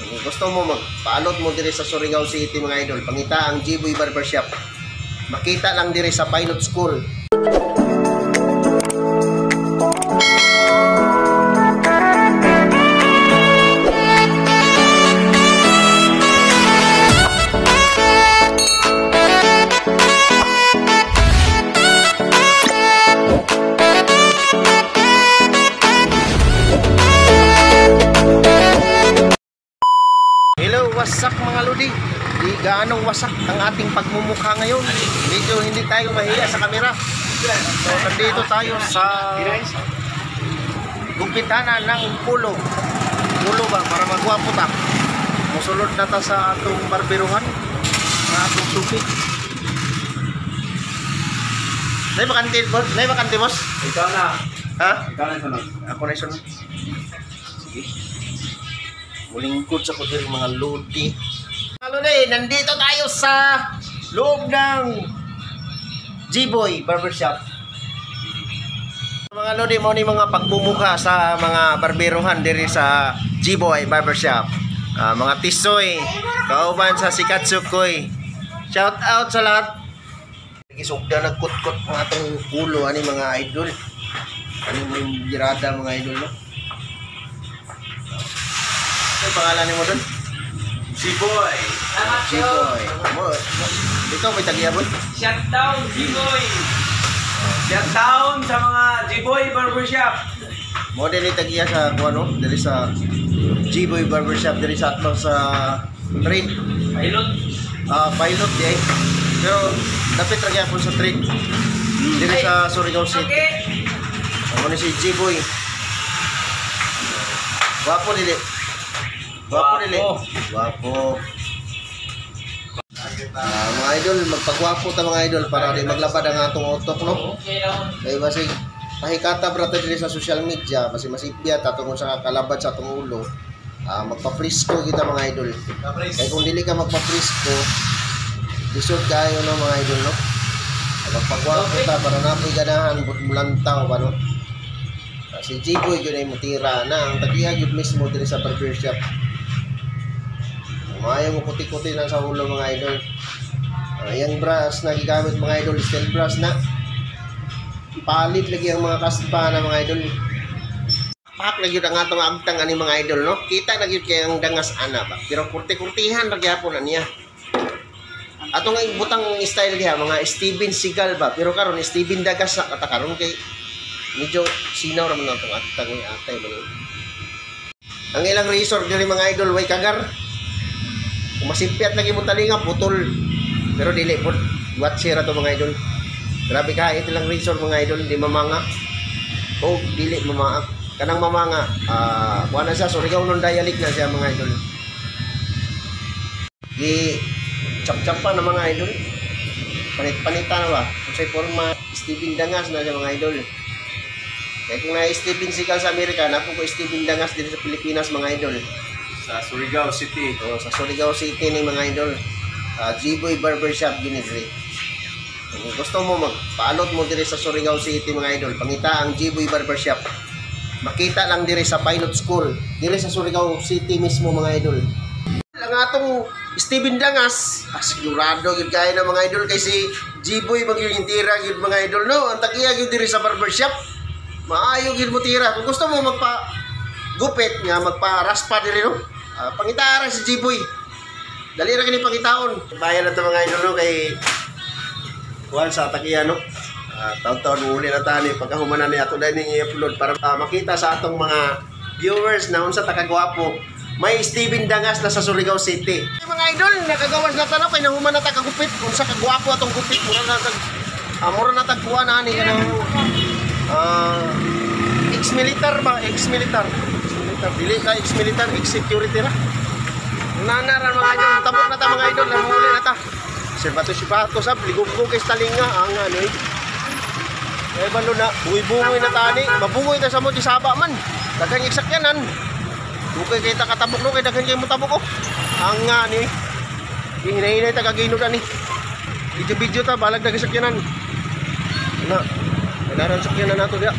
Kung gusto mo magpaalot mo dire sa Surigao City mga idol, pangita ang G-Boy Barbershop. Makita lang dire sa Pilot School. Wasak mga lodi, di gaanong wasak ang ating pagmumukha ngayon. Medyo hindi tayo mahiya sa kamera. So nandito tayo sa gupitanan ng pulo ba para magwapo ta. Musulod na ta sa atong barberuhan, sa atong suki. Nay bakante boss? Ikaw na. Ha? Ikaw na sunod. Ako na sunod. Sige. Mulingkod sa kudir mga lodi. Mga lodi, nandito tayo sa loob ng G-Boy Barbershop. Mga lodi, mo ni mga pagmumukha sa mga barberohan diri sa G-Boy Barbershop. Mga tisoy, kauban sa Sikatsukoy. Shout out sa lahat. Gisugda nagkutkot ng atong ulo ani mga idol. Ano yung girada mga idol no? Ano pangalan mo doon? G-Boy. G-Boy. Ikaw may tagyabot? Shutdown, G-Boy. Shutdown sa mga G-Boy Barbershop. Mo din tagya sa ano? Dali sa G-Boy Barbershop dali sa atong sa trade. Pilot. Pilot di. Pero dapat tagya po sa trade. Dali sa Surigao City. Ano ni si G-Boy? Wapo dili. Wapo nili. Wapo. Mga idol, magpagwapo ta mga idol para di maglabad ang atong utok no. Kay basig pahikata brata dili sa social media, basi masipya ta tungod sa kalabad sa atong ulo. Magpa-frisco kita mga idol. Kay kung dili ka magpa-frisco, lisod kayo no mga idol no. Magpagwapo ta para napoy ganahan bulantaw ba no. Si G-Boy yun ay mutira na ang tagiya yun mismo dili sa barbershop. Ayaw mo kuti-kuti lang sa ulo mga idol. Yung brush na gigamit mga idol, steel brush na. Palit lagi ang mga kaspa na mga idol. Pak lagi ang atong agtang ani mga idol no. Kita lagi kay ang dangas ana ba. Pero kurti-kurtihan lagi hapon niya. Atong butang style diha mga Steven Seagal ba. Pero karon Steven Dagas sa katakaron kay medyo sinaw ra man atong agtang ni atay ba. Ang ilang resort diri mga idol way kagar. Kung masimpyat lagi mo talinga, putol. Pero dili po. Watch ra to mga idol. Grabe ka, ito lang resort mga idol. Hindi mamanga. O, dili mamanga. Kanang mamanga. Kuha na siya. Surigao nung dialect na siya mga idol. Chap-chap pa na mga idol. Panit-panita na ba? Kung sa'y forma, Steven Dangas na siya mga idol. Kaya kung na Steven Seagal sa Amerika, napo ko Steven Dangas dito sa Pilipinas mga idol. Sa Surigao City. Sa Surigao City ni mga idol. G-Boy Barbershop ginidri. Kung gusto mo magpaalot mo dire sa Surigao City mga idol, pangita ang G-Boy Barbershop. Makita lang dire sa Pilot School, dire sa Surigao City mismo mga idol. Ang atong Steven Dangas, sigurado gid kay na mga idol kay si G-Boy magyintira gid mga idol no. Ang tagiya gid dire sa barbershop. Maayo gid mo tira. Kung gusto mo magpa gupit nga magpa-raspa dire no. Pangitara si G-Boy. Dali ra kini pangitaon. Bayan na to mga idol no kay kuan sa tagiya no. Taon-taon uli na tani pagkahumanan ni ato dai ning i-upload para makita sa atong mga viewers na unsa ta kagwapo. May Steven Dangas na sa Surigao City. Mga idol, nakagawas na tanaw kay nahuman na ta kagupit. Unsa kagwapo atong gupit mura na tagkuha na ni kanang ex-militar ba? Ex-militar. Dili ka ex-militar, ex-security ra. Nanaran mga idol, tabok na ta mga idol, namuli na ta. Sibato sab, ligog-ligog kay talinga ang ano eh. Kaya balo na, bungoy-bungoy na tani, mabungoy ta sa mo di saba man. Daghang eksakyanan. Dugay kay ta katabok no kay daghang kay mo tabok oh. Ang ani. Hinay-hinay ta kaginod ani. Video-video ta balag daghang sakyanan. Na, naran sakyanan nato dia.